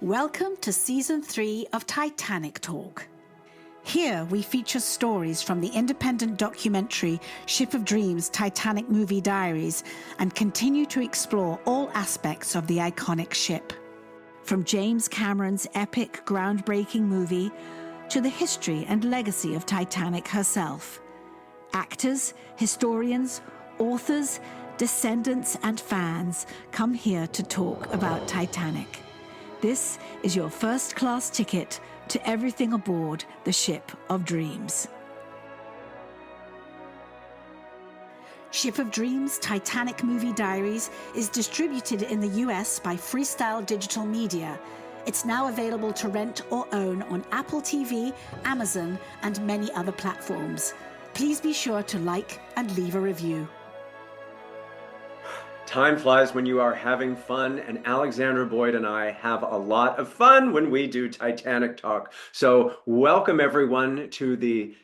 Welcome to Season 3 of Titanic Talk. Here we feature stories from the independent documentary Ship of Dreams Titanic Movie Diaries and continue to explore all aspects of the iconic ship. From James Cameron's epic, groundbreaking movie to the history and legacy of Titanic herself. Actors, historians, authors, descendants and fans come here to talk about Titanic. This is your first-class ticket to everything aboard the Ship of Dreams. Ship of Dreams Titanic Movie Diaries is distributed in the US by Freestyle Digital Media. It's now available to rent or own on Apple TV, Amazon, and many other platforms. Please be sure to like and leave a review. Time flies when you are having fun, and Alexandra Boyd and I have a lot of fun when we do Titanic Talk. So welcome everyone to the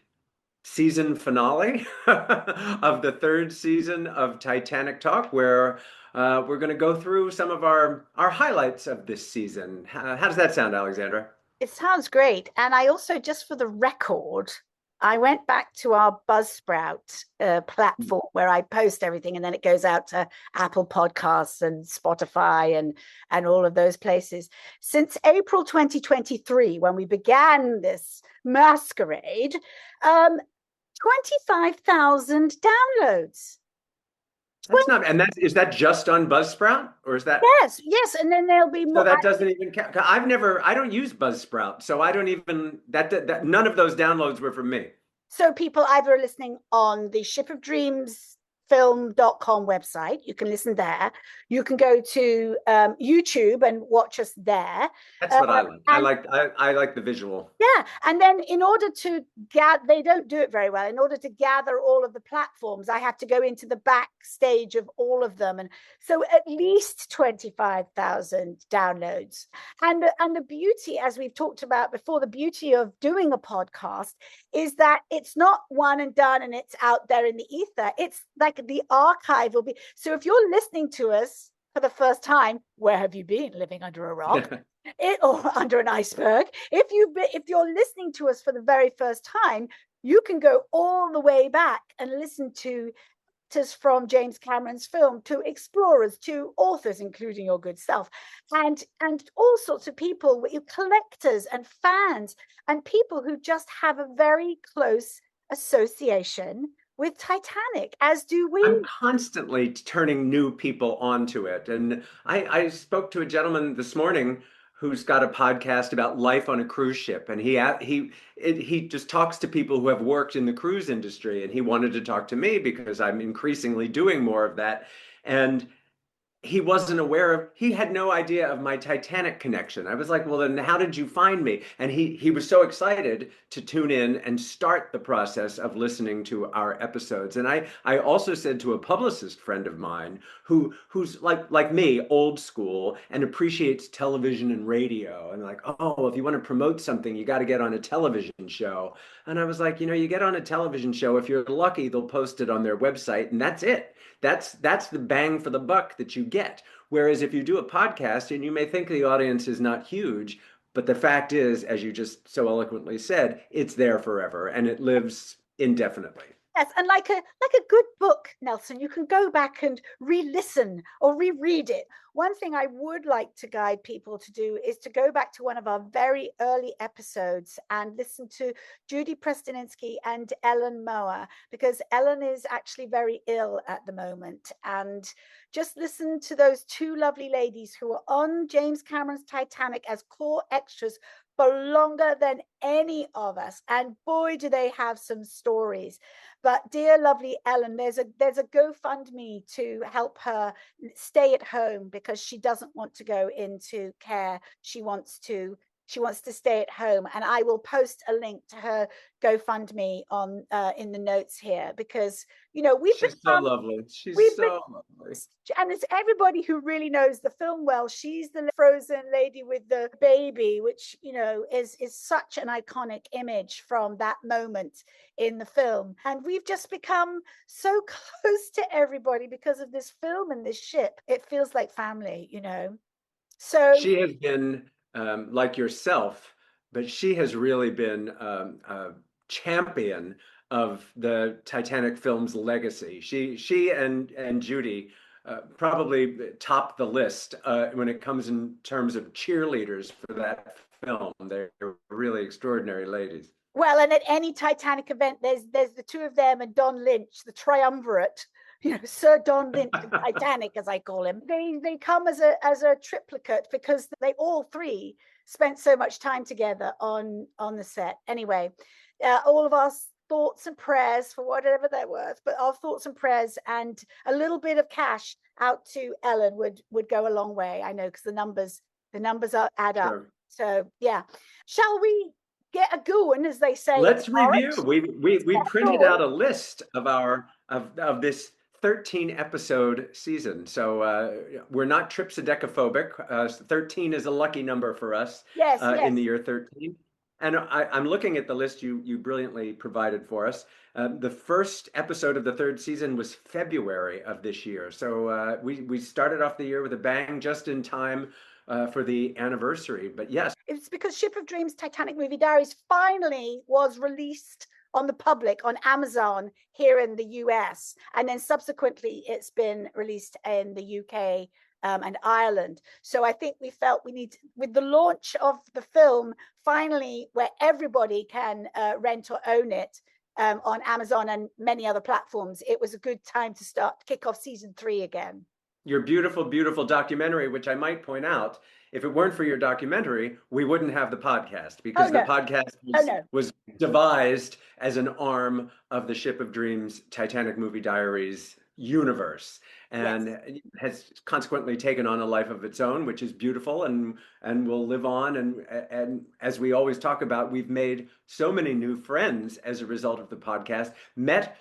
season finale of the third season of Titanic Talk, where we're going to go through some of our highlights of this season. How does that sound, Alexandra? It sounds great. And I also, just for the record, I went back to our Buzzsprout platform where I post everything, and then it goes out to Apple Podcasts and Spotify and all of those places. Since April 2023, when we began this masquerade, 25,000 downloads. That's not, and is that just on Buzzsprout, or is that? Yes, and then there'll be more. So that doesn't even count. I don't use Buzzsprout, so I don't even that none of those downloads were from me. So people either are listening on the Ship of Dreams film.com website. You can listen there. You can go to YouTube and watch us there. That's what I like. I like the visual. Yeah. And then in order to they don't do it very well. In order to gather all of the platforms, I had to go into the backstage of all of them. And so at least 25,000 downloads. And the beauty, as we've talked about before, the beauty of doing a podcast is that it's not one and done and it's out there in the ether. It's like the archive will be. So if you're listening to us for the first time, where have you been? Living under a rock or under an iceberg? If you're listening to us for the very first time, you can go all the way back and listen to from James Cameron's film, to explorers, to authors, including your good self, and all sorts of people, collectors and fans, and people who just have a very close association with Titanic, as do we. I'm constantly turning new people onto it. And I spoke to a gentleman this morning who's got a podcast about life on a cruise ship. And he just talks to people who have worked in the cruise industry. And he wanted to talk to me because I'm increasingly doing more of that. And he wasn't aware he had no idea of my Titanic connection. I was like, well, then how did you find me? And he was so excited to tune in and start the process of listening to our episodes. And I also said to a publicist friend of mine who's like me, old school, and appreciates television and radio. And like, oh, if you want to promote something, you got to get on a television show. And I was like, you get on a television show, if you're lucky, they'll post it on their website, and that's it. That's the bang for the buck that you get. Whereas if you do a podcast, and you may think the audience is not huge, but the fact is, as you just so eloquently said, it's there forever and it lives indefinitely. Yes, and like a good book, Nelson, you can go back and re-listen or reread it. One thing I would like to guide people to do is to go back to one of our very early episodes and listen to Judy Prestoninsky and Ellen Mower, because Ellen is actually very ill at the moment. And just listen to those two lovely ladies who are on James Cameron's Titanic as core extras for longer than any of us, and boy, do they have some stories. But dear lovely Ellen, there's a GoFundMe to help her stay at home because she doesn't want to go into care. She wants to stay at home, and I will post a link to her GoFundMe on in the notes here, because She's so lovely. She's so lovely. And it's everybody who really knows the film well. She's the frozen lady with the baby, which is such an iconic image from that moment in the film. And we've just become so close to everybody because of this film and this ship. It feels like family, So she has been like yourself, but she has really been a champion of the Titanic film's legacy. She and Judy probably top the list when it comes in terms of cheerleaders for that film. They're really extraordinary ladies. Well, and at any Titanic event, there's the two of them and Don Lynch, the triumvirate. Sir Don Lynch and Titanic, as I call him. They come as a triplicate because they all three spent so much time together on the set. Anyway, all of our thoughts and prayers, for whatever they're worth, but our thoughts and prayers and a little bit of cash out to Ellen would go a long way. I know, because the numbers add up. Sure. So yeah, shall we get a goon, as they say? Let's review. We printed out a list of this 13 episode season. So we're not tripsodecaphobic. 13 is a lucky number for us. Yes. In the year 13. And I'm looking at the list you brilliantly provided for us. The first episode of the third season was February of this year. So we started off the year with a bang, just in time for the anniversary. But yes. It's because Ship of Dreams Titanic Movie Diaries finally was released on the public on Amazon here in the US. And then subsequently it's been released in the UK and Ireland. So I think we felt we need, with the launch of the film, finally, where everybody can rent or own it on Amazon and many other platforms, it was a good time to kick off season 3 again. Your beautiful, beautiful documentary, which I might point out, if it weren't for your documentary, we wouldn't have the podcast, because the podcast was devised as an arm of the Ship of Dreams Titanic Movie Diaries universe, and has consequently taken on a life of its own, which is beautiful and will live on. And as we always talk about, we've made so many new friends as a result of the podcast, met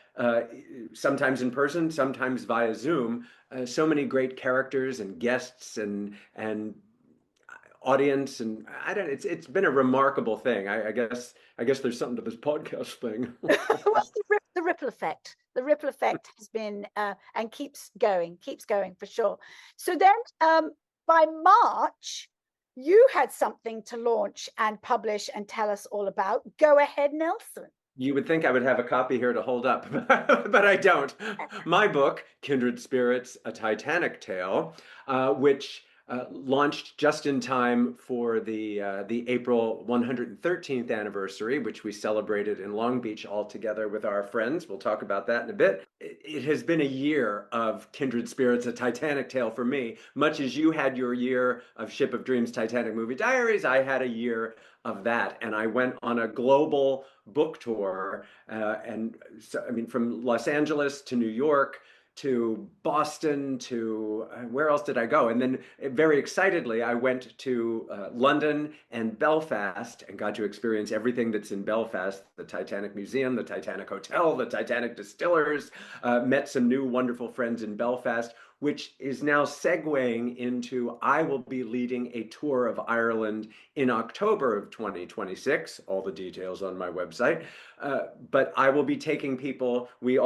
sometimes in person, sometimes via Zoom, so many great characters and guests and audience, and it's been a remarkable thing. I guess there's something to this podcast thing. Well, the ripple effect has been and keeps going for sure. So then by March you had something to launch and publish and tell us all about. Go ahead, Nelson. You would think I would have a copy here to hold up, but I don't. My book, Kindred Spirits, A Titanic Tale, which launched just in time for the April 113th anniversary, which we celebrated in Long Beach all together with our friends. We'll talk about that in a bit. It has been a year of Kindred Spirits, A Titanic Tale for me. Much as you had your year of Ship of Dreams Titanic Movie Diaries, I had a year of that. And I went on a global book tour. And so, I mean, from Los Angeles to New York, to Boston, to where else did I go? And then very excitedly, I went to London and Belfast and got to experience everything that's in Belfast, the Titanic Museum, the Titanic Hotel, the Titanic Distillers, met some new wonderful friends in Belfast, which is now segueing into, I will be leading a tour of Ireland in October of 2026, all the details on my website. But I will be taking people, we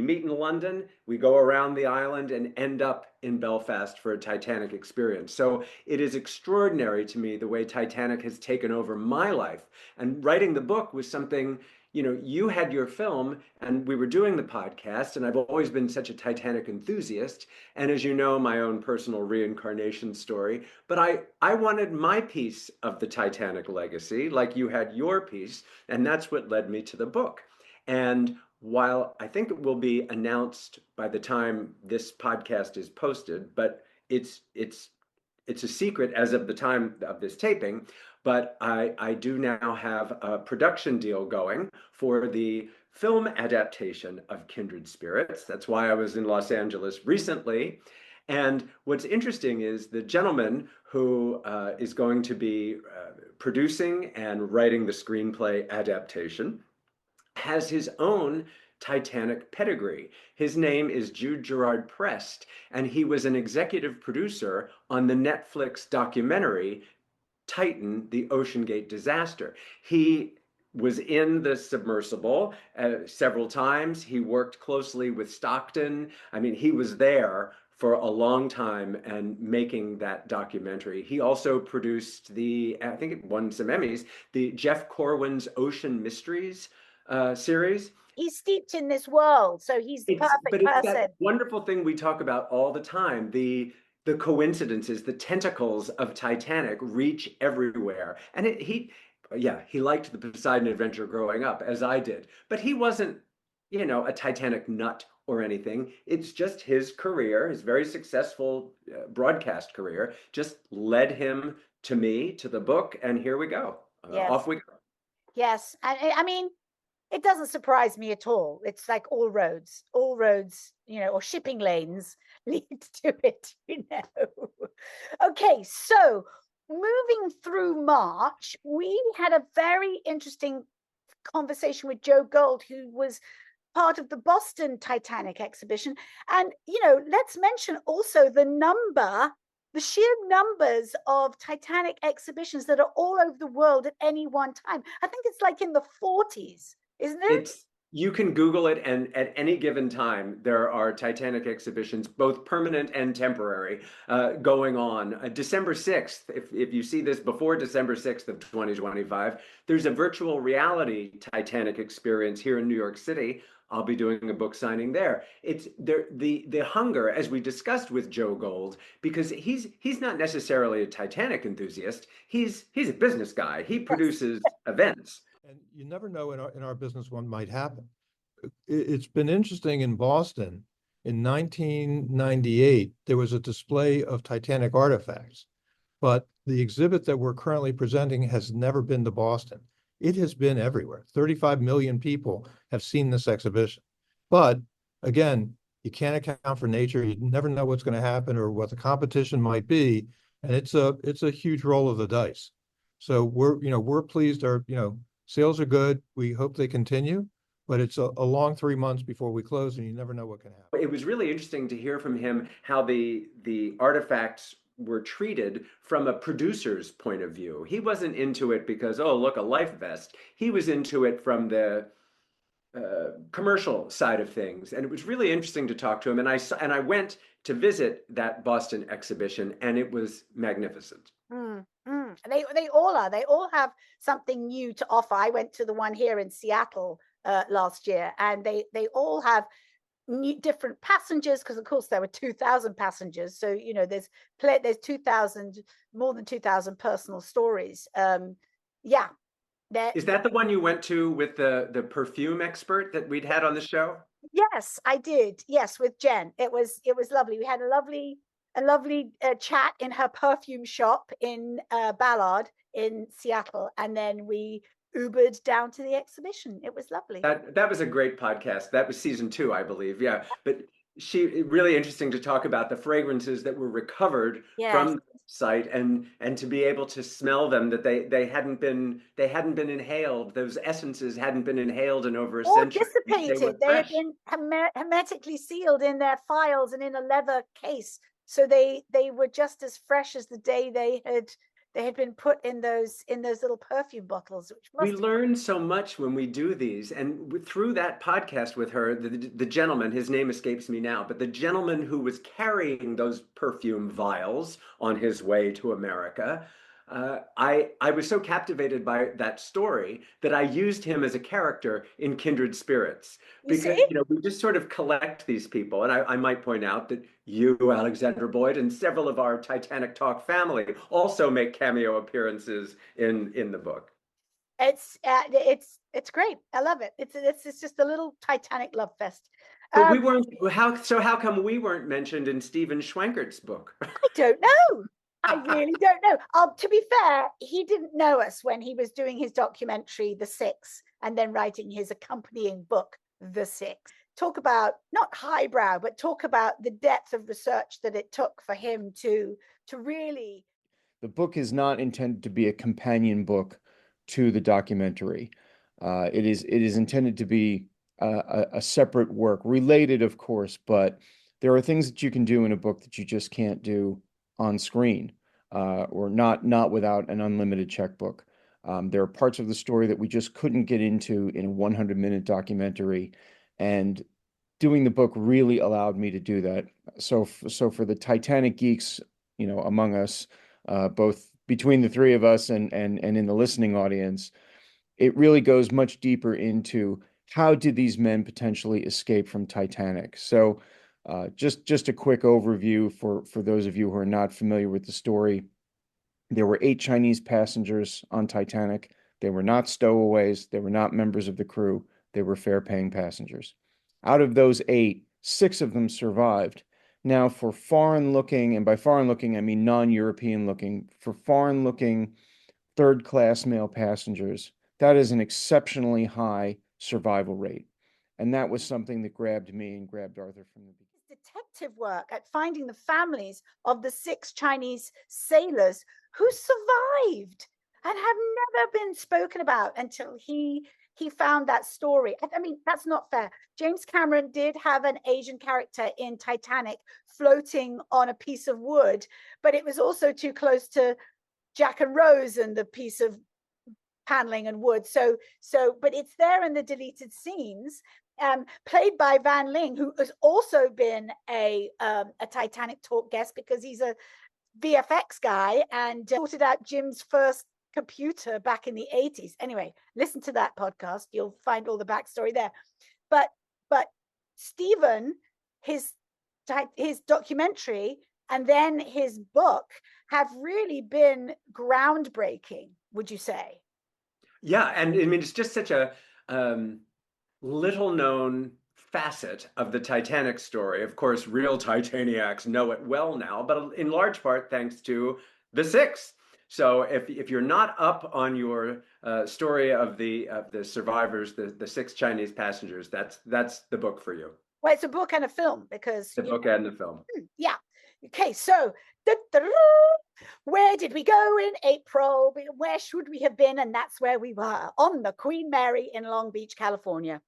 meet in London, we go around the island and end up in Belfast for a Titanic experience. So it is extraordinary to me the way Titanic has taken over my life. And writing the book was something, you had your film and we were doing the podcast, and I've always been such a Titanic enthusiast. And as you know, my own personal reincarnation story, but I wanted my piece of the Titanic legacy, like you had your piece, and that's what led me to the book. And while I think it will be announced by the time this podcast is posted, but it's a secret as of the time of this taping, but I do now have a production deal going for the film adaptation of Kindred Spirits. That's why I was in Los Angeles recently. And what's interesting is the gentleman who is going to be producing and writing the screenplay adaptation has his own Titanic pedigree. His name is Jude Gerard Prest, and he was an executive producer on the Netflix documentary Titan, the Ocean Gate Disaster. He was in the submersible several times. He worked closely with Stockton. I mean, he was there for a long time and making that documentary. He also produced I think it won some Emmys, the Jeff Corwin's Ocean Mysteries series. He's steeped in this world, so he's the But perfect it's person. that wonderful thing we talk about all the time, the coincidences, the tentacles of Titanic reach everywhere. And he liked the Poseidon Adventure growing up, as I did, but he wasn't, a Titanic nut or anything. It's just his career, his very successful broadcast career, just led him to me, to the book, and here we go. Yes. Off we go. Yes. I mean, it doesn't surprise me at all. It's like all roads, or shipping lanes lead to it, Okay, so moving through March, we had a very interesting conversation with Joe Gold, who was part of the Boston Titanic exhibition. And, let's mention also the sheer numbers of Titanic exhibitions that are all over the world at any one time. I think it's like in the 40s, isn't it? You can Google it, and at any given time, there are Titanic exhibitions, both permanent and temporary, going on. December 6th, if you see this before December 6th of 2025, there's a virtual reality Titanic experience here in New York City. I'll be doing a book signing there. It's there, the hunger, as we discussed with Joe Gold, because he's not necessarily a Titanic enthusiast. He's a business guy. He produces events. And you never know in our business what might happen. It's been interesting in Boston. In 1998, there was a display of Titanic artifacts, but the exhibit that we're currently presenting has never been to Boston. It has been everywhere. 35 million people have seen this exhibition. But again, you can't account for nature. You never know what's going to happen or what the competition might be. And it's a huge roll of the dice. So we're pleased. Our, sales are good. We hope they continue, but it's a long 3 months before we close, and you never know what can happen. It was really interesting to hear from him how the artifacts were treated from a producer's point of view. He wasn't into it because, oh, look, a life vest. He was into it from the commercial side of things, and it was really interesting to talk to him. And I went to visit that Boston exhibition, and it was magnificent. They all are. They all have something new to offer. I went to the one here in Seattle last year, and they all have different passengers, because of course there were 2,000 passengers. So there's more than 2,000 personal stories. Yeah. Is that the one you went to with the perfume expert that we'd had on the show? Yes, I did. Yes, with Jen. It was lovely. We had a lovely chat in her perfume shop in Ballard in Seattle, and then we Ubered down to the exhibition. It was lovely. That was a great podcast. That was season 2, I believe. Yeah, but really interesting to talk about the fragrances that were recovered from the site, and to be able to smell them, that they hadn't been inhaled. Those essences hadn't been inhaled in over a century. Dissipated. They had been hermetically sealed in their files and in a leather case. So they were just as fresh as the day they had been put in those little perfume bottles. We learn so much when we do these, and through that podcast with her, the gentleman, his name escapes me now, but the gentleman who was carrying those perfume vials on his way to America, I was so captivated by that story that I used him as a character in Kindred Spirits, because we just sort of collect these people. And I might point out that you, Alexandra Boyd, and several of our Titanic Talk family also make cameo appearances in the book. It's great. I love it. It's just a little Titanic love fest. But we weren't. How come we weren't mentioned in Stephen Schwenkert's book? I don't know. I really don't know. To be fair, he didn't know us when he was doing his documentary, The Six, and then writing his accompanying book, The Six. Talk about not highbrow, but talk about the depth of research that it took for him to really. The book is not intended to be a companion book to the documentary. It is intended to be a separate work, related, of course, but there are things that you can do in a book that you just can't do on screen, or not without an unlimited checkbook. There are parts of the story that we just couldn't get into in a 100-minute documentary, and doing the book really allowed me to do that. So for the Titanic geeks, among us, both between the three of us and in the listening audience, it really goes much deeper into how did these men potentially escape from Titanic. So just a quick overview for those of you who are not familiar with the story. There were 8 Chinese passengers on Titanic. They were not stowaways. They were not members of the crew. They were fare-paying passengers. Out of those 8, 6 of them survived. Now, for foreign-looking, and by foreign-looking, I mean non-European looking, for foreign-looking third-class male passengers, that is an exceptionally high survival rate. And that was something that grabbed me and grabbed Arthur from the beginning. Detective work at finding the families of the 6 Chinese sailors who survived and have never been spoken about until he found that story. I mean, that's not fair. James Cameron did have an Asian character in Titanic floating on a piece of wood, but it was also too close to Jack and Rose and the piece of paneling and wood. So, but it's there in the deleted scenes, played by Van Ling, who has also been a Titanic Talk guest because he's a VFX guy and sorted out Jim's first computer back in the 80s. Anyway, listen to that podcast. You'll find all the backstory there. But Stephen, his documentary and then his book have really been groundbreaking, would you say? Yeah, and I mean, it's just such a little known facet of the Titanic story. Of course, real Titaniacs know it well now, but in large part thanks to the 6. So if you're not up on your story of the survivors, the 6 Chinese passengers, that's the book for you. Well, it's a book and a film because the book and the film. Yeah. Okay, so where did we go in April? Where should we have been? And that's where we were, on the Queen Mary in Long Beach, California.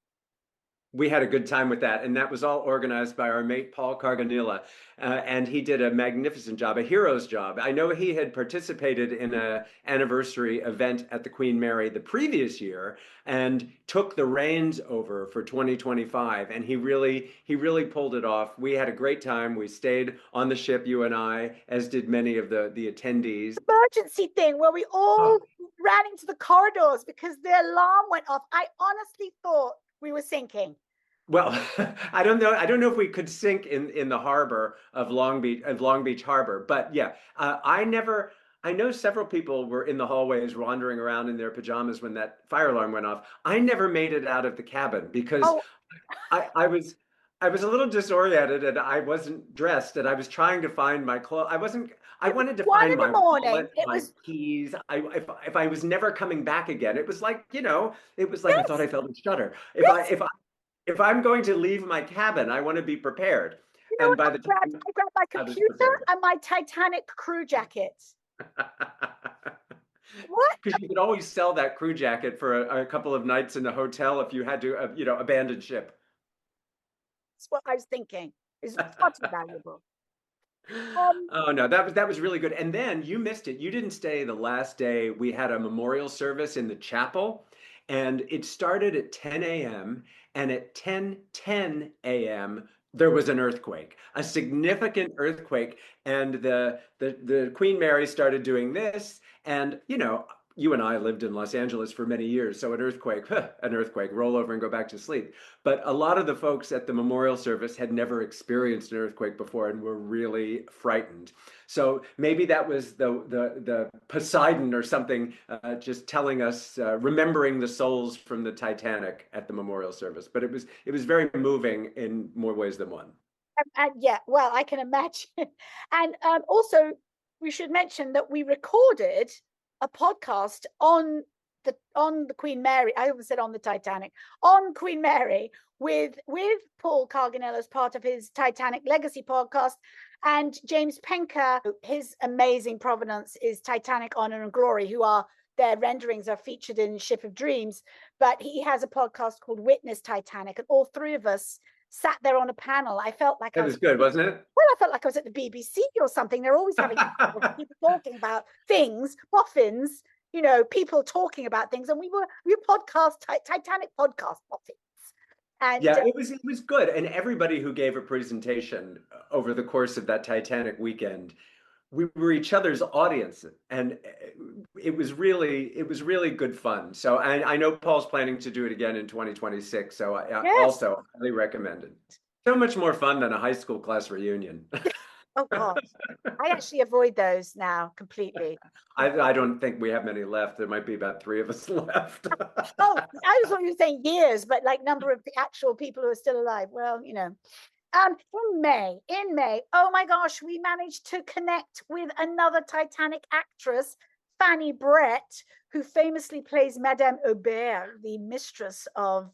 We had a good time with that, and that was all organized by our mate Paul Carganilla, and he did a magnificent job, a hero's job. I know he had participated in an anniversary event at the Queen Mary the previous year and took the reins over for 2025, and he really pulled it off. We had a great time. We stayed on the ship, you and I, as did many of the attendees. Emergency thing where we all ran into the corridors because the alarm went off. I honestly thought we were sinking. Well, I don't know if we could sink in the harbor of Long Beach Harbor, but yeah, I know several people were in the hallways wandering around in their pajamas when that fire alarm went off. I never made it out of the cabin because I was a little disoriented and I wasn't dressed and I was trying to find my clothes. I wanted to find my wallet, my keys. If I was never coming back again, it was like, it was like I thought I felt a shudder. If I'm going to leave my cabin, I want to be prepared. And by the time I grabbed my computer and my Titanic crew jacket. What? Because you could always sell that crew jacket for a couple of nights in a hotel if you had to, abandon ship. That's what I was thinking. It's not valuable. Oh no, that was really good. And then you missed it. You didn't stay the last day. We had a memorial service in the chapel, and it started at 10 a.m. and at 10:10 a.m. there was an earthquake, a significant earthquake, and the Queen Mary started doing this, and you and I lived in Los Angeles for many years, so an earthquake, roll over and go back to sleep. But a lot of the folks at the memorial service had never experienced an earthquake before and were really frightened. So maybe that was the Poseidon or something, just telling us, remembering the souls from the Titanic at the memorial service. But it was very moving in more ways than one. Yeah, well, I can imagine. And also, we should mention that we recorded a podcast on the Queen Mary. I almost said on the Titanic, on Queen Mary with Paul Carganella as part of his Titanic Legacy podcast, and James Penker. His amazing provenance is Titanic Honor and Glory, who are their renderings are featured in Ship of Dreams, but he has a podcast called Witness Titanic, and all 3 of us sat there on a panel. I felt like it was good, wasn't it? Well, I felt like I was at the BBC or something. They're always having people talking about things, boffins, people talking about things, and we were podcast Titanic podcast boffins, And Yeah, it was good. And everybody who gave a presentation over the course of that Titanic weekend, we were each other's audience, and it was really good fun. So I know Paul's planning to do it again in 2026. So I yes. also highly recommend it. So much more fun than a high school class reunion. Oh God. I actually avoid those now completely. I don't think we have many left. There might be about 3 of us left. Oh, I was thought you were saying years, but like number of the actual people who are still alive. Well, you know. In May, oh my gosh, we managed to connect with another Titanic actress, Fanny Brett, who famously plays Madame Aubert, the mistress of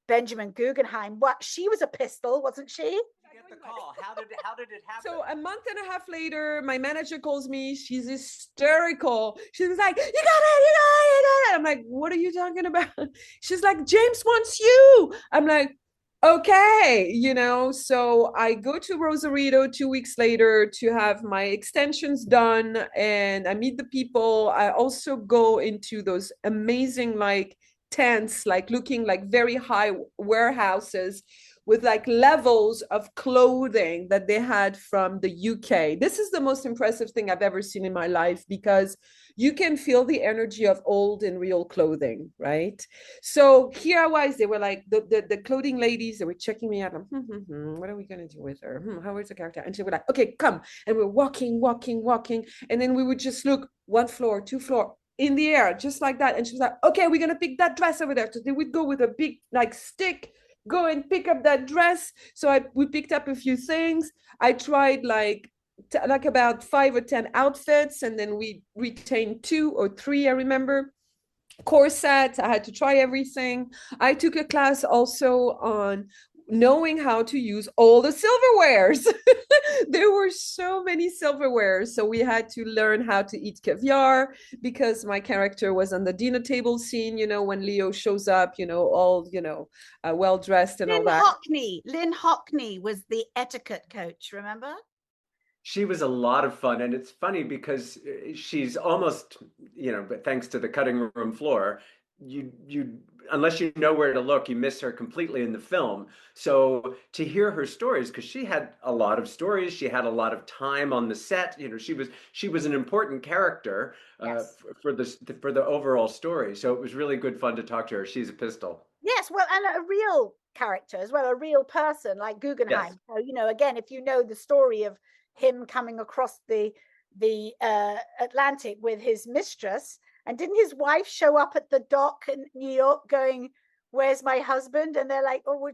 Benjamin Guggenheim. What, she was a pistol, wasn't she? Get the call. How did it happen? So a month and a half later, my manager calls me. She's hysterical. She was like, "You got it, you got it, you got it." I'm like, "What are you talking about?" She's like, "James wants you." I'm like, "Okay," you know. So I go to Rosarito 2 weeks later to have my extensions done, and I meet the people. I also go into those amazing like tents, like looking like very high warehouses with like levels of clothing that they had from the UK. This is the most impressive thing I've ever seen in my life, because you can feel the energy of old and real clothing, right? So here I was, they were like, the clothing ladies, they were checking me out. What are we going to do with her? How is the character? And she was like, "Okay, come." And we're walking. And then we would just look 1 floor, 2 floor, in the air, just like that. And she was like, "Okay, we're going to pick that dress over there." So they would go with a big like stick, go and pick up that dress. So we picked up a few things. I tried like about 5 or 10 outfits, and then we retained 2 or 3, I remember. Corset, I had to try everything. I took a class also on knowing how to use all the silverwares. There were so many silverwares. So we had to learn how to eat caviar, because my character was on the dinner table scene, you know, when Leo shows up, you know, all, you know, well dressed and all that. Lynn Hockney was the etiquette coach, remember? She was a lot of fun, and it's funny because she's almost, but thanks to the cutting room floor, you unless you know where to look, you miss her completely in the film. So to hear her stories, because she had a lot of stories, she had a lot of time on the set. She was an important character Yes. for the overall story. So it was really good fun to talk to her. She's a pistol. Yes, well, and a real character as well, a real person like Guggenheim. Yes. So, you know, again, if you know the story of him coming across the Atlantic with his mistress, and didn't his wife show up at the dock in New York going, "Where's my husband?" And they're like, "Oh,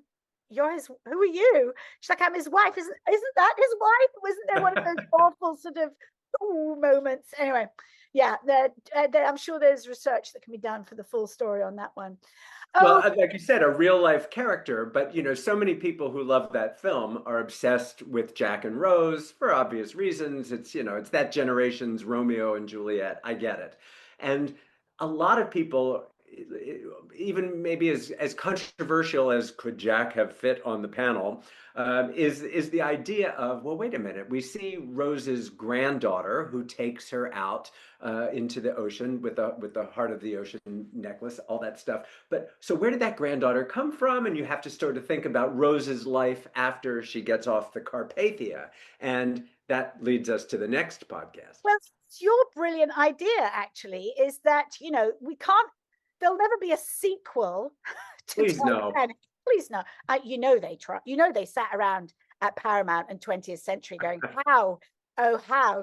you're his, who are you?" She's like, "I'm his wife." Isn't that his wife? Wasn't there one of those awful sort of moments? Anyway, yeah, I'm sure there's research that can be done for the full story on that one. Well, like you said, a real life character, but so many people who love that film are obsessed with Jack and Rose for obvious reasons. It's that generation's Romeo and Juliet. I get it. And a lot of people, even maybe as controversial as could Jack have fit on the panel, is the idea of, well, wait a minute. We see Rose's granddaughter who takes her out into the ocean with the heart of the ocean necklace, all that stuff. But so where did that granddaughter come from? And you have to start to think about Rose's life after she gets off the Carpathia. And that leads us to the next podcast. Well, your brilliant idea actually is that, there'll never be a sequel to Please no. Titanic. Please no. They try. They sat around at Paramount and 20th Century going, how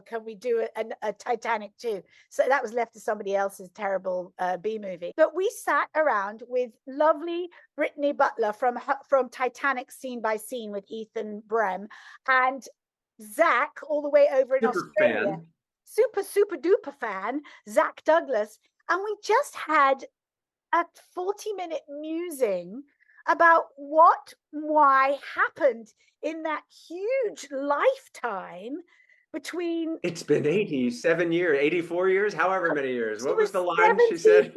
can we do a Titanic 2? So that was left to somebody else's terrible B movie. But we sat around with lovely Brittany Butler from Titanic Scene by Scene with Ethan Brem, and Zach all the way over in Australia. Fan. Super duper fan, Zach Douglas. And we just had a 40-minute musing about why happened in that huge lifetime between... It's been 87 years, 84 years, however many years. What was the line she said?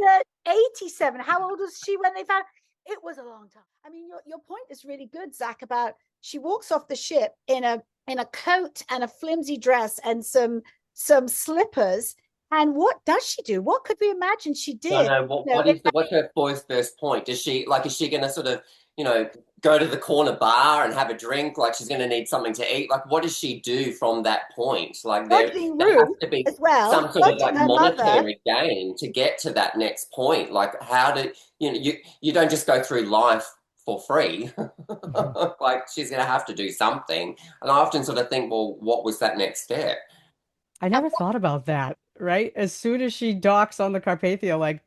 87. How old was she when they found... It was a long time. I mean, your point is really good, Zach, about she walks off the ship in a coat and a flimsy dress and some slippers. And what does she do? What could we imagine she did? What's her first point? Is she going to sort of go to the corner bar and have a drink. Like she's going to need something to eat. Like what does she do from that point? Like Dodging there has Ruth to be as well, some sort of dodging like her mother. monetary gain to get to that next point. Like how do you don't just go through life for free. Like she's going to have to do something. And I often sort of think, well, what was that next step? I never thought about that, right? As soon as she docks on the Carpathia, like,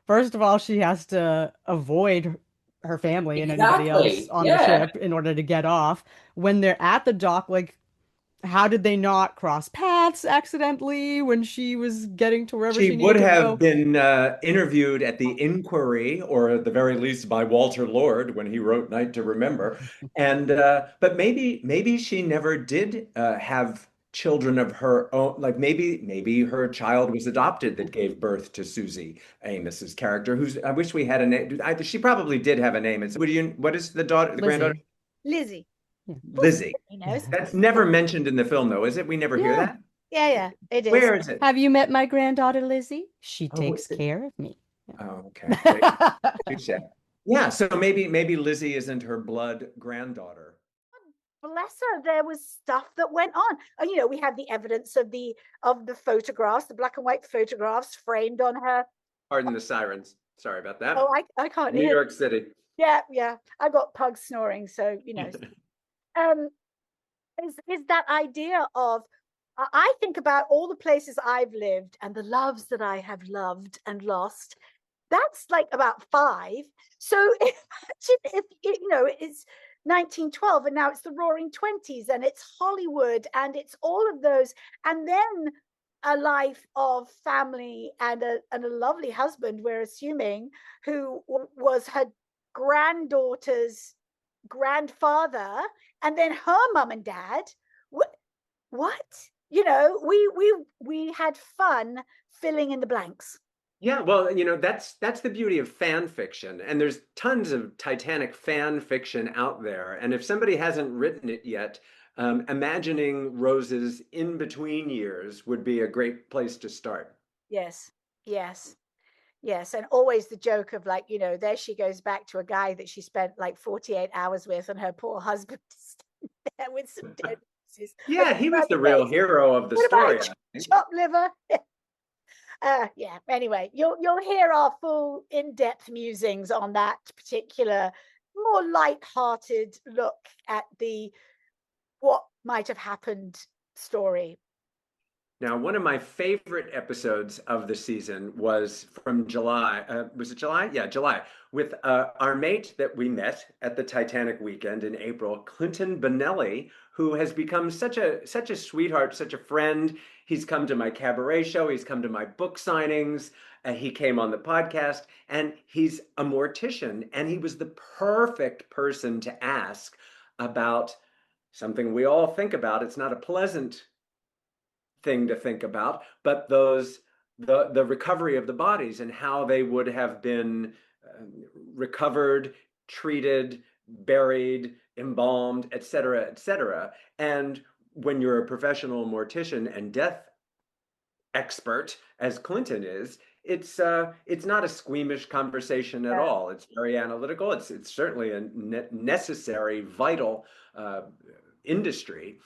first of all, she has to avoid her family and anybody else Exactly. on the Yeah. ship in order to get off. When they're at the dock, like, how did they not cross paths accidentally when she was getting to wherever She she would needed to have go? been interviewed at the Inquiry, or at the very least by Walter Lord when he wrote Night to Remember. And but maybe she never did have children of her own. Like maybe her child was adopted that gave birth to Susie Amos's character. Who's I wish we had a name. She probably did have a name. What is the granddaughter? Lizzie. Lizzie. Yeah. Lizzie. He knows. That's never mentioned in the film, though, is it? We never hear Yeah. that. Yeah, it is. Where is it? Have you met my granddaughter, Lizzie? She Oh, takes care of me. Oh, okay. Great. Touche. Yeah, so maybe Lizzie isn't her blood granddaughter. Bless her, there was stuff that went on. And we have the evidence of the photographs, the black and white photographs framed on her. Pardon the sirens. Sorry about that. Oh, I can't New hear. York City. Yeah. I got pugs snoring, so is that idea of I think about all the places I've lived and the loves that I have loved and lost. That's like about 5. So imagine if it's 1912 and now it's the Roaring Twenties and it's Hollywood and it's all of those, and then a life of family and a lovely husband, we're assuming, who was her granddaughter's grandfather, and then her mum and dad. What? We had fun filling in the blanks. Yeah, well, that's the beauty of fan fiction. And there's tons of Titanic fan fiction out there. And if somebody hasn't written it yet, imagining Rose's in-between years would be a great place to start. Yes. And always the joke of like, there she goes back to a guy that she spent like 48 hours with, and her poor husband is there with some dead pieces. Yeah, he was the real hero of the story. Chopped liver. Yeah. Anyway, you'll hear our full in-depth musings on that particular more light-hearted look at the what might have happened story. Now, one of my favorite episodes of the season was from July. Was it July? Yeah, July. With our mate that we met at the Titanic weekend in April, Clinton Benelli, who has become such a sweetheart, such a friend. He's come to my cabaret show. He's come to my book signings. He came on the podcast, and he's a mortician. And he was the perfect person to ask about something we all think about. It's not a pleasant thing to think about, but the recovery of the bodies and how they would have been recovered, treated, buried, embalmed, et cetera, et cetera. And when you're a professional mortician and death expert, as Clinton is, it's not a squeamish conversation at all. It's very analytical. It's certainly a necessary, vital industry,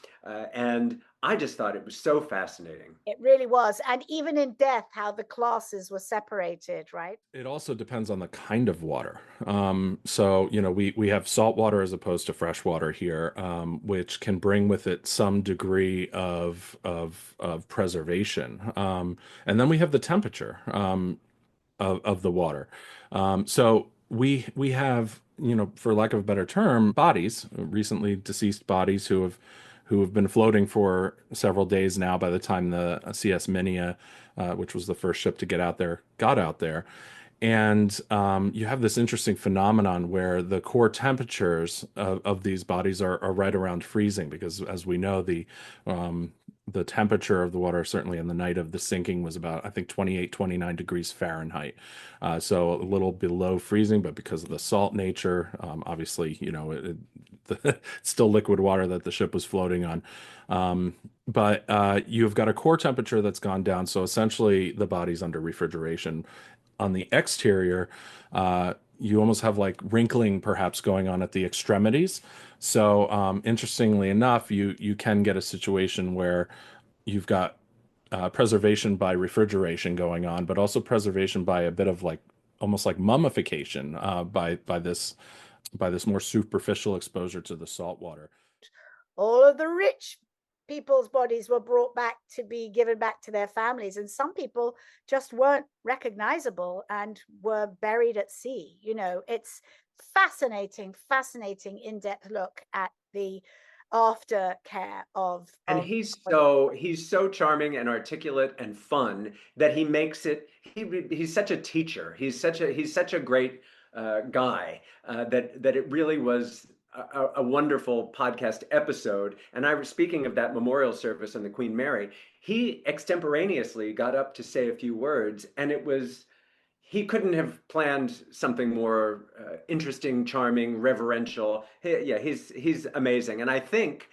and I just thought it was so fascinating. It really was. And even in death, how the classes were separated, right? It also depends on the kind of water. So, we have salt water as opposed to fresh water here, which can bring with it some degree of preservation. And then we have the temperature of the water. So we have, for lack of a better term, bodies, recently deceased bodies who have been floating for several days now by the time the CS Minia, which was the first ship to get out there, got out there. And you have this interesting phenomenon where the core temperatures of these bodies are right around freezing, because as we know, the temperature of the water, certainly in the night of the sinking, was about, I think, 28, 29 degrees Fahrenheit. So a little below freezing, but because of the salt nature, obviously, it's still liquid water that the ship was floating on. But you've got a core temperature that's gone down. So essentially the body's under refrigeration. On the exterior, you almost have like wrinkling perhaps going on at the extremities. So interestingly enough, you can get a situation where you've got preservation by refrigeration going on, but also preservation by a bit of like almost like mummification by this more superficial exposure to the salt water. All of the rich people's bodies were brought back to be given back to their families, and some people just weren't recognizable and were buried at sea. It's fascinating in-depth look at the aftercare of And he's so charming and articulate and fun that he makes it. He's such a teacher. He's such a great guy that it really was a wonderful podcast episode. And I was speaking of that memorial service on the Queen Mary. He extemporaneously got up to say a few words, and he couldn't have planned something more interesting, charming, reverential. He's amazing, and I think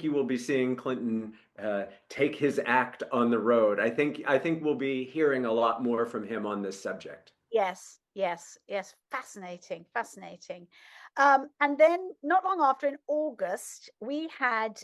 you will be seeing Clinton take his act on the road. I think we'll be hearing a lot more from him on this subject. Yes. Fascinating. And then not long after, in August, we had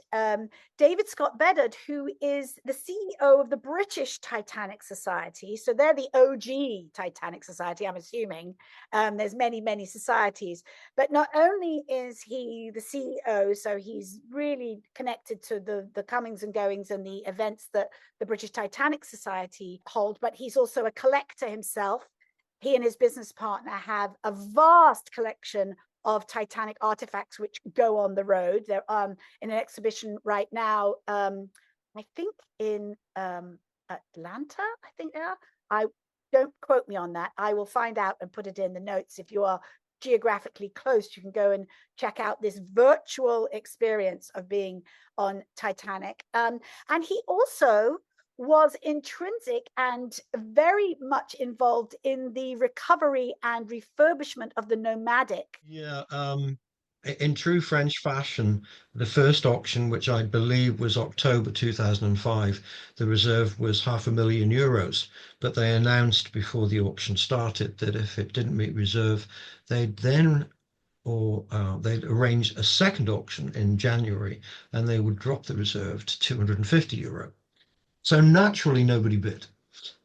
David Scott Bedard, who is the CEO of the British Titanic Society. So they're the OG Titanic Society, I'm assuming. There's many societies. But not only is he the CEO, so he's really connected to the comings and goings and the events that the British Titanic Society hold, but he's also a collector himself. He and his business partner have a vast collection of Titanic artifacts which go on the road. They're in an exhibition right now, I think in Atlanta, I think they are. Don't quote me on that. I will find out and put it in the notes. If you are geographically close, you can go and check out this virtual experience of being on Titanic. And he also was intrinsic and very much involved in the recovery and refurbishment of the Nomadic. Yeah, in true French fashion, the first auction, which I believe was October 2005, the reserve was €500,000. But they announced before the auction started that if it didn't meet reserve, they'd arrange a second auction in January, and they would drop the reserve to €250. So naturally, nobody bid.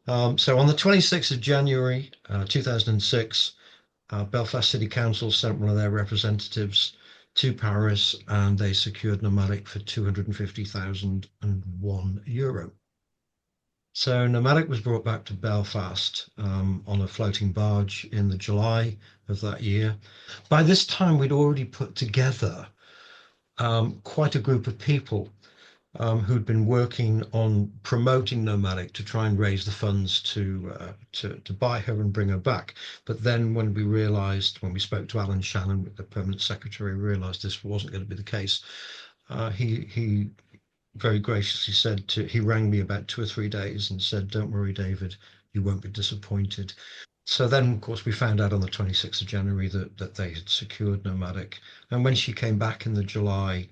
So on the 26th of January 2006, Belfast City Council sent one of their representatives to Paris, and they secured Nomadic for €250,001. So Nomadic was brought back to Belfast on a floating barge in the July of that year. By this time, we'd already put together quite a group of people who'd been working on promoting Nomadic to try and raise the funds to buy her and bring her back. But then when we spoke to Alan Shannon, the permanent secretary, realized this wasn't going to be the case. He very graciously said he rang me about 2 or 3 days and said, "Don't worry, David, you won't be disappointed." So then, of course, we found out on the 26th of January that they had secured Nomadic. And when she came back in the July,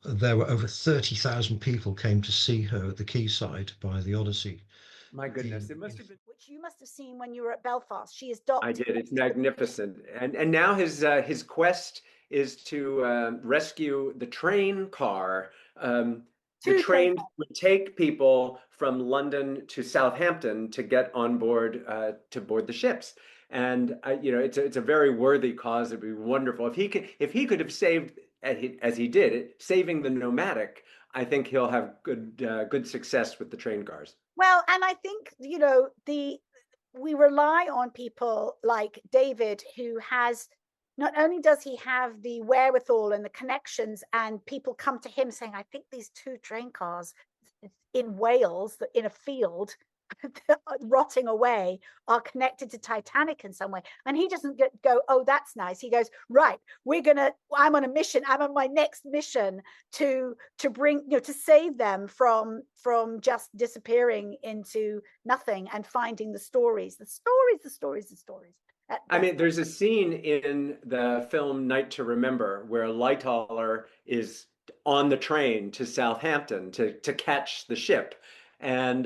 there were over 30,000 people came to see her at the quayside by the Odyssey. My goodness, it must have been. Which you must have seen when you were at Belfast. She is docked. I did. It's magnificent. And now his quest is to rescue the train car. The train would take people from London to Southampton to get on board to board the ships. And it's a very worthy cause. It'd be wonderful if he could have saved, as he did, saving the Nomadic. I think he'll have good success with the train cars. Well, and I think we rely on people like David, who has, not only does he have the wherewithal and the connections, and people come to him saying, "I think these 2 train cars in Wales in a field rotting away are connected to Titanic in some way." And he doesn't go, "Oh, that's nice." He goes, "Right, I'm on a mission. I'm on my next mission to bring, to save them from just disappearing into nothing and finding the stories. I mean, there's a scene in the film Night to Remember where Lightoller is on the train to Southampton to catch the ship. And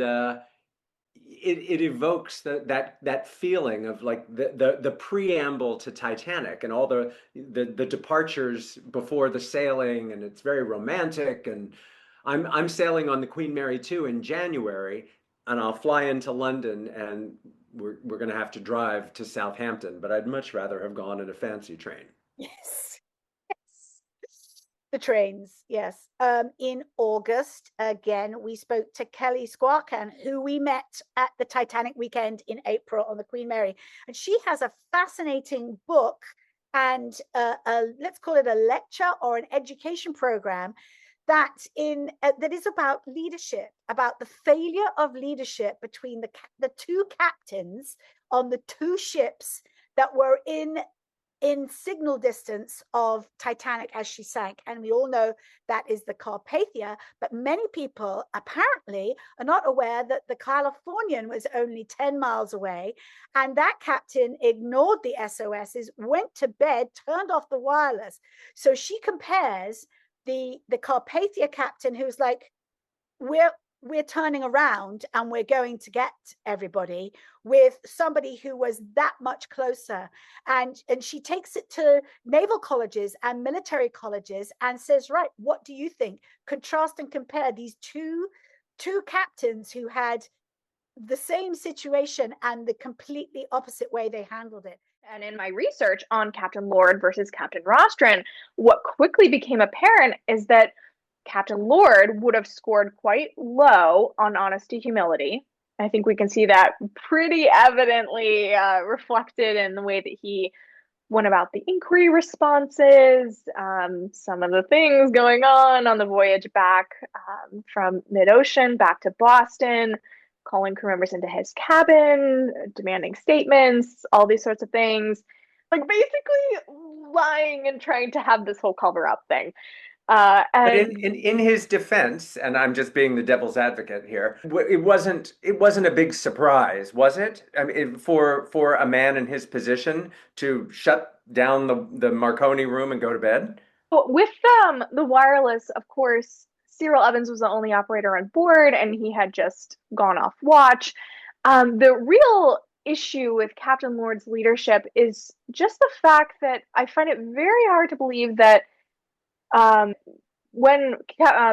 it evokes that feeling of like the preamble to Titanic and all the departures before the sailing, and it's very romantic. And I'm sailing on the Queen Mary 2 in January, and I'll fly into London, and we're going to have to drive to Southampton, but I'd much rather have gone in a fancy train. Yes. The trains, yes. In August, again, we spoke to Kelly Squarkan, who we met at the Titanic weekend in April on the Queen Mary. And she has a fascinating book and let's call it a lecture or an education program that is about leadership, about the failure of leadership between the two captains on the two ships that were in signal distance of Titanic as she sank. And we all know that is the Carpathia, but many people apparently are not aware that the Californian was only 10 miles away, and that captain ignored the SOSs, went to bed, turned off the wireless. So she compares the Carpathia captain, who's like, we're turning around and we're going to get everybody, with somebody who was that much closer. And she takes it to naval colleges and military colleges and says, right, what do you think? Contrast and compare these two captains who had the same situation and the completely opposite way they handled it. And in my research on Captain Lord versus Captain Rostron, what quickly became apparent is that Captain Lord would have scored quite low on honesty, humility. I think we can see that pretty evidently reflected in the way that he went about the inquiry responses, some of the things going on the voyage back from mid-ocean back to Boston, calling crew members into his cabin, demanding statements, all these sorts of things. Like basically lying and trying to have this whole cover-up thing. But in his defense, and I'm just being the devil's advocate here, it wasn't a big surprise, was it? I mean, for a man in his position to shut down the Marconi room and go to bed. But with the wireless, of course, Cyril Evans was the only operator on board, and he had just gone off watch. The real issue with Captain Lord's leadership is just the fact that I find it very hard to believe that when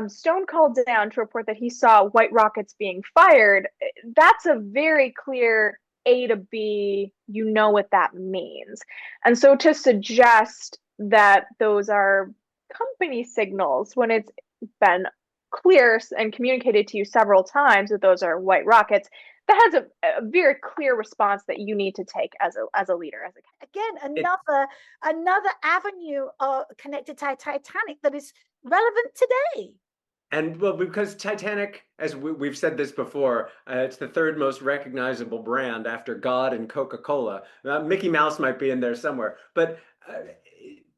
Stone called down to report that he saw white rockets being fired, that's a very clear A to B, you know what that means. And so to suggest that those are company signals when it's been clear and communicated to you several times that those are white rockets, that has a very clear response that you need to take as a leader. Again, another avenue connected to Titanic that is relevant today. And well, because Titanic, as we've said this before, it's the third most recognizable brand after God and Coca-Cola. Mickey Mouse might be in there somewhere, but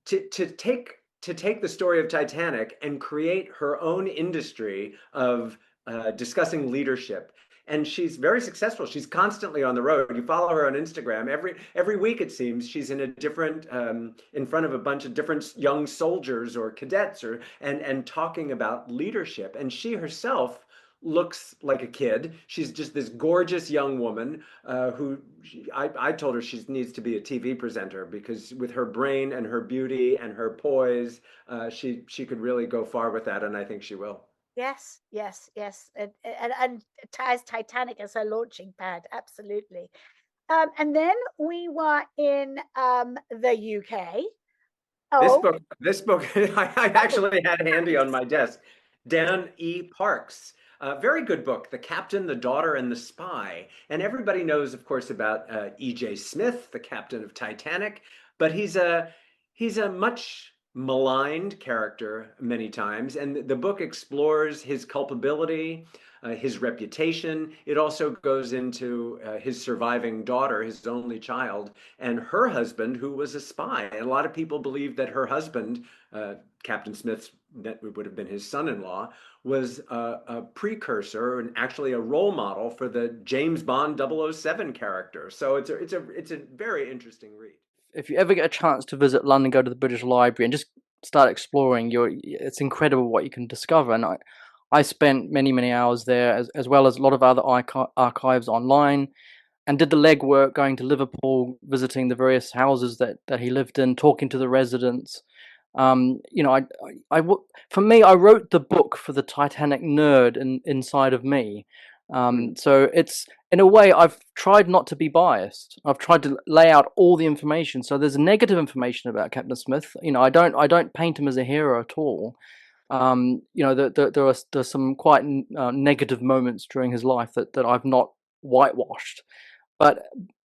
to take the story of Titanic and create her own industry of discussing leadership. And she's very successful. She's constantly on the road. You follow her on Instagram. Every week, it seems, she's in a different, in front of a bunch of different young soldiers or cadets, and talking about leadership. And she herself looks like a kid. She's just this gorgeous young woman I told her she needs to be a TV presenter, because with her brain and her beauty and her poise, she could really go far with that, and I think she will. Yes. And ties Titanic as her launching pad, absolutely. And then we were in the UK. This book I actually had handy on my desk. Dan E. Parks. Very good book, The Captain, the Daughter, and the Spy. And everybody knows, of course, about E.J. Smith, the captain of Titanic, but he's a much maligned character many times, and the book explores his culpability, his reputation. It also goes into his surviving daughter, his only child, and her husband, who was a spy. And a lot of people believe that her husband, Captain Smith's, that would have been his son-in-law, was a precursor and actually a role model for the James Bond 007 character. So it's a very interesting read. If you ever get a chance to visit London, go to the British Library and just start exploring, it's incredible what you can discover. And I spent many, many hours there, as well as a lot of other archives online, and did the legwork going to Liverpool, visiting the various houses that he lived in, talking to the residents. You know, for me, I wrote the book for the Titanic nerd inside of me. So it's, in a way, I've tried not to be biased. I've tried to lay out all the information. So there's negative information about Captain Smith. You know, I don't paint him as a hero at all. You know, there's some quite negative moments during his life that I've not whitewashed. But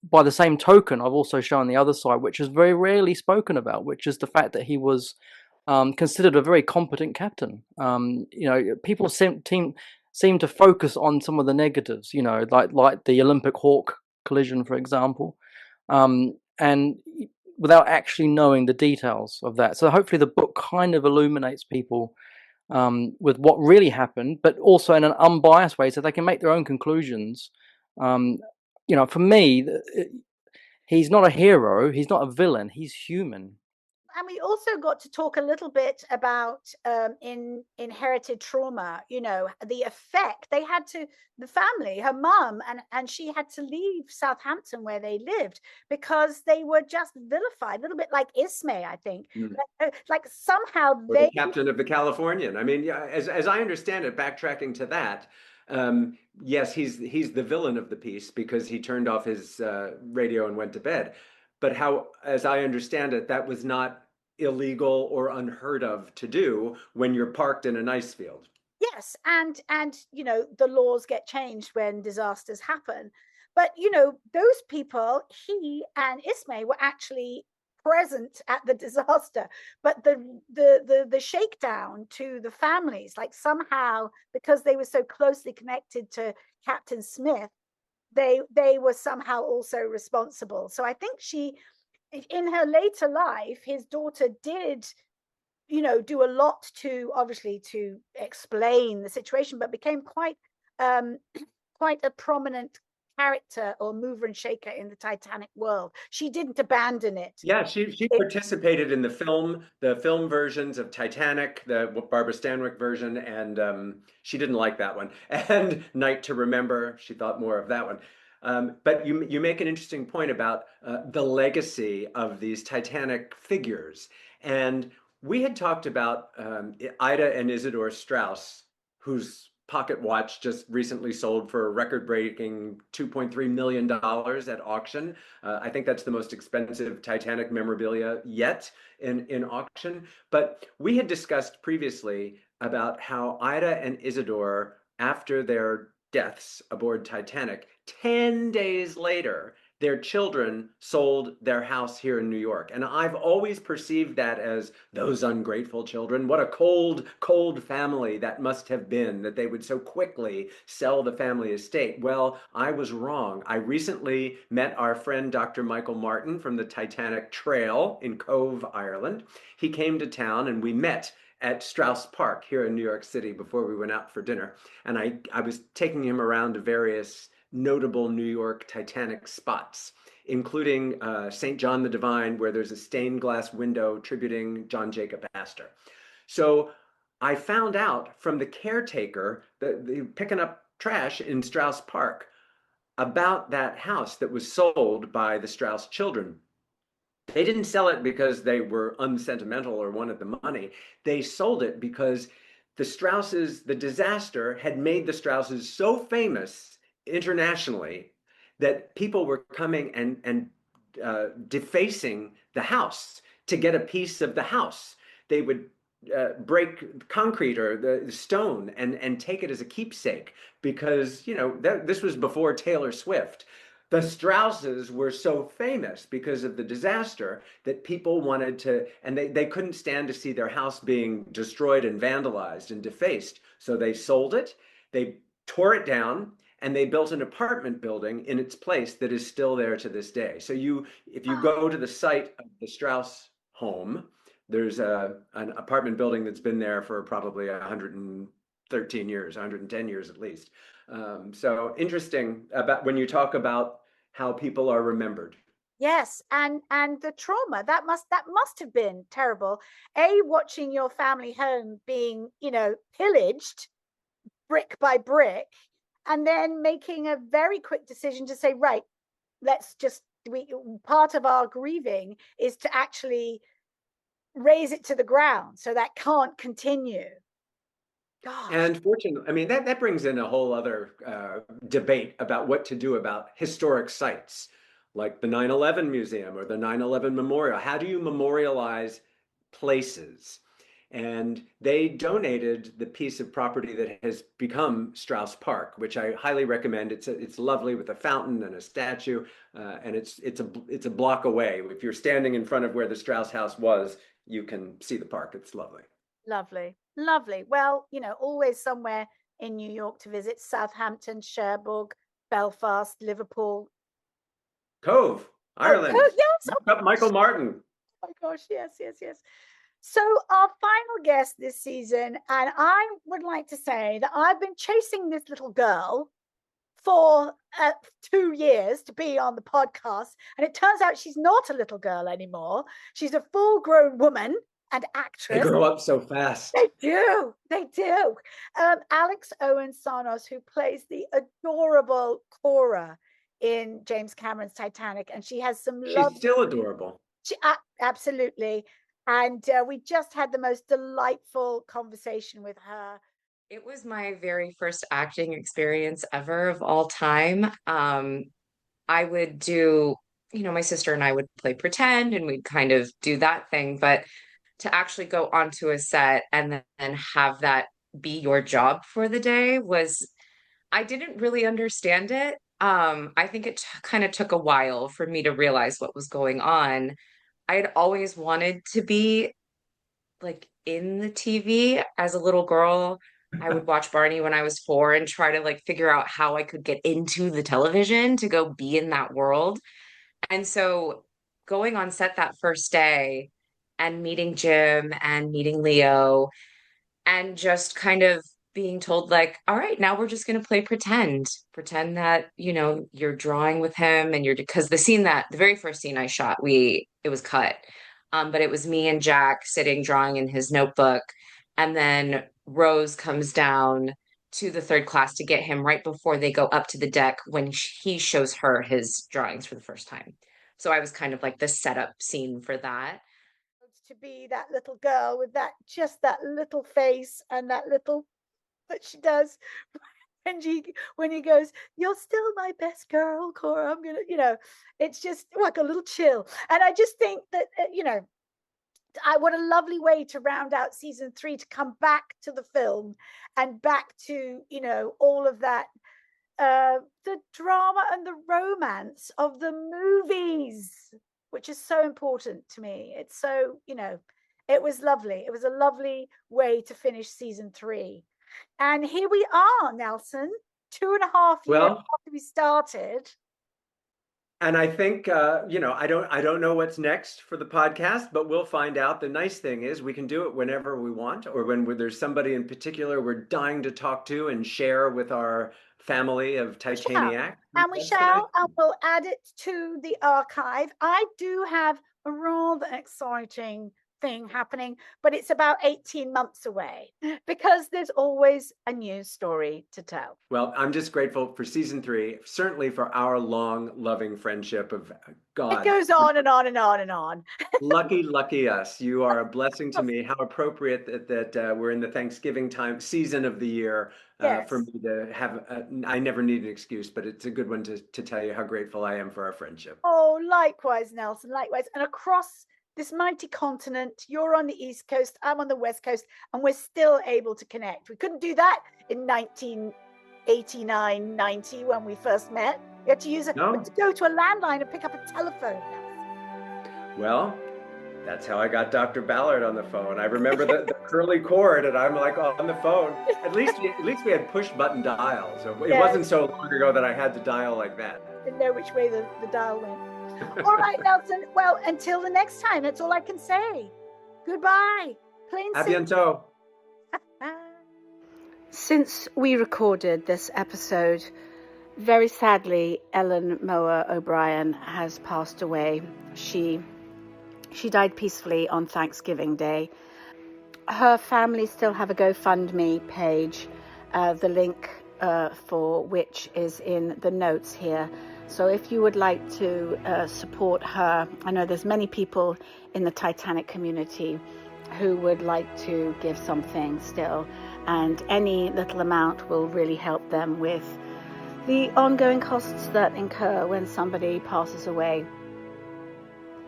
by the same token, I've also shown the other side, which is very rarely spoken about, which is the fact that he was considered a very competent captain. You know, people seem to focus on some of the negatives, you know, like the Olympic Hawk collision, for example, and without actually knowing the details of that. So hopefully the book kind of illuminates people with what really happened, but also in an unbiased way, so they can make their own conclusions. You know, for me, he's not a hero, he's not a villain, he's human. And we also got to talk a little bit about inherited trauma, you know, the effect they had to the family, her mum, and she had to leave Southampton where they lived because they were just vilified, a little bit like Ismay, I think. Like somehow or the captain of the Californian. I mean, yeah, as I understand it, backtracking to that, yes, he's the villain of the piece because he turned off his radio and went to bed. But how, as I understand it, that was not illegal or unheard of to do when you're parked in an ice field. Yes, and you know, the laws get changed when disasters happen. But you know, those people, he and Ismay, were actually present at the disaster, but the shakedown to the families, like somehow because they were so closely connected to Captain Smith, they were somehow also responsible. So I think she, in her later life, his daughter did, you know, do a lot to obviously to explain the situation, but became quite quite a prominent character or mover and shaker in the Titanic world. She didn't abandon it. Yeah, she participated in the film versions of Titanic, the Barbara Stanwyck version, and she didn't like that one. And Night to Remember, she thought more of that one. But you make an interesting point about the legacy of these Titanic figures. And we had talked about Ida and Isidore Straus, whose pocket watch just recently sold for a record-breaking $2.3 million at auction. I think that's the most expensive Titanic memorabilia yet in auction. But we had discussed previously about how Ida and Isidore, after their deaths aboard Titanic, 10 days later, their children sold their house here in New York. And I've always perceived that as those ungrateful children. What a cold, cold family that must have been, that they would so quickly sell the family estate. Well, I was wrong. I recently met our friend Dr. Michael Martin from the Titanic Trail in Cove, Ireland. He came to town and we met at Straus Park here in New York City before we went out for dinner. And I was taking him around to various notable New York Titanic spots, including St. John the Divine, where there's a stained glass window tributing John Jacob Astor. So I found out from the caretaker, picking up trash in Straus Park, about that house that was sold by the Straus children. They didn't sell it because they were unsentimental or wanted the money. They sold it because the Strauses, the disaster had made the Strauses so famous internationally that people were coming and defacing the house to get a piece of the house. They would break concrete or the stone and take it as a keepsake because, you know, this was before Taylor Swift. The Strausses were so famous because of the disaster that people wanted to, and they couldn't stand to see their house being destroyed and vandalized and defaced. So they sold it, they tore it down, and they built an apartment building in its place that is still there to this day. So if you go to the site of the Straus home, there's an apartment building that's been there for probably 113 years, 110 years at least. So interesting about when you talk about how people are remembered. Yes, and the trauma that must have been terrible. Watching your family home being, you know, pillaged, brick by brick, and then making a very quick decision to say, right, part of our grieving is to actually raise it to the ground, so that can't continue. Gosh. And fortunately, I mean, that brings in a whole other debate about what to do about historic sites like the 9/11 Museum or the 9/11 Memorial. How do you memorialize places? And they donated the piece of property that has become Strauss Park, which I highly recommend. It's lovely with a fountain and a statue, and it's a block away. If you're standing in front of where the Strauss house was, you can see the park. It's lovely. Lovely, lovely. Well, always somewhere in New York to visit: Southampton, Cherbourg, Belfast, Liverpool, Cove, Ireland. Oh, yes. Look up Michael Martin. Oh my gosh, yes. So our final guest this season, and I would like to say that I've been chasing this little girl for 2 years to be on the podcast, and it turns out she's not a little girl anymore. She's a full-grown woman and actress. They grow up so fast. They do. Alex Owen-Sanos, who plays the adorable Cora in James Cameron's Titanic, and she has some love. She's still adorable. Absolutely. And we just had the most delightful conversation with her. It was my very first acting experience ever of all time. I would do, my sister and I would play pretend, and we'd kind of do that thing. But to actually go onto a set and then have that be your job for the day I didn't really understand it. I think it kind of took a while for me to realize what was going on. I had always wanted to be like in the TV as a little girl. I would watch Barney when I was 4 and try to like figure out how I could get into the television to go be in that world. And so going on set that first day and meeting Jim and meeting Leo and just kind of being told like, all right, now we're just going to play pretend that, you're drawing with him and because the very first scene I shot, it was cut. But it was me and Jack sitting drawing in his notebook. And then Rose comes down to the third class to get him right before they go up to the deck when he shows her his drawings for the first time. So I was kind of like the setup scene for that. To be that little girl with that little face and that she does when he goes, "You're still my best girl, Cora. I'm gonna," it's just like a little chill. And I just think that what a lovely way to round out season 3, to come back to the film and back to all of that, the drama and the romance of the movies, which is so important to me. It's so, it was lovely. It was a lovely way to finish season 3. And here we are, Nelson, 2.5 years after we started. And I think, I don't know what's next for the podcast, but we'll find out. The nice thing is we can do it whenever we want, or when there's somebody in particular we're dying to talk to and share with our family of Titaniac. And we'll add it to the archive. I do have a rather exciting thing happening, but it's about 18 months away because there's always a new story to tell. Well, I'm just grateful for season 3, certainly for our long, loving friendship of God. It goes on and on and on and on. Lucky us. You are a blessing to me. How appropriate that we're in the Thanksgiving time season of the year for me to have. I never need an excuse, but it's a good one to tell you how grateful I am for our friendship. Oh, likewise, Nelson, likewise. And across this mighty continent, you're on the East Coast, I'm on the West Coast, and we're still able to connect. We couldn't do that in 1989, 90 when we first met. You had to to go to a landline and pick up a telephone. Well, that's how I got Dr. Ballard on the phone. I remember the curly cord, and I'm like on the phone. At least we had push button dial, so it wasn't so long ago that I had to dial like that. Didn't know which way the dial went. All right, Nelson. Well, until the next time, that's all I can say. Goodbye. A bientôt. Since we recorded this episode, very sadly, Ellen Moa O'Brien has passed away. She died peacefully on Thanksgiving Day. Her family still have a GoFundMe page, the link for which is in the notes here. So if you would like to support her, I know there's many people in the Titanic community who would like to give something still, and any little amount will really help them with the ongoing costs that incur when somebody passes away.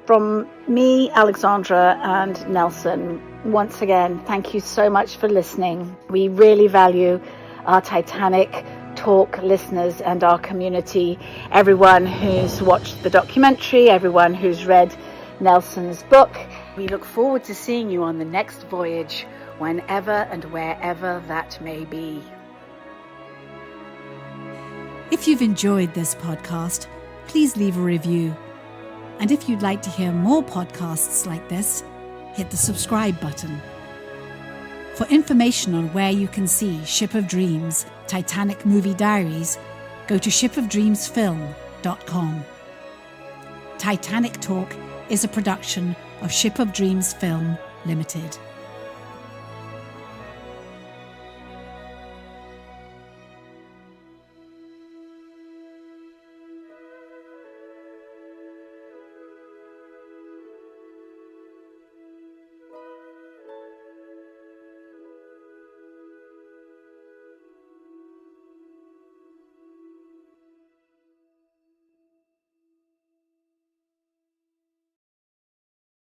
From me, Alexandra, and Nelson, once again, thank you so much for listening. We really value our Titanic Talk listeners and our community, everyone who's watched the documentary, everyone who's read Nelson's book. We look forward to seeing you on the next voyage, whenever and wherever that may be. If you've enjoyed this podcast, please leave a review. And if you'd like to hear more podcasts like this, hit the subscribe button. For information on where you can see Ship of Dreams, Titanic Movie Diaries, go to shipofdreamsfilm.com. Titanic Talk is a production of Ship of Dreams Film Limited.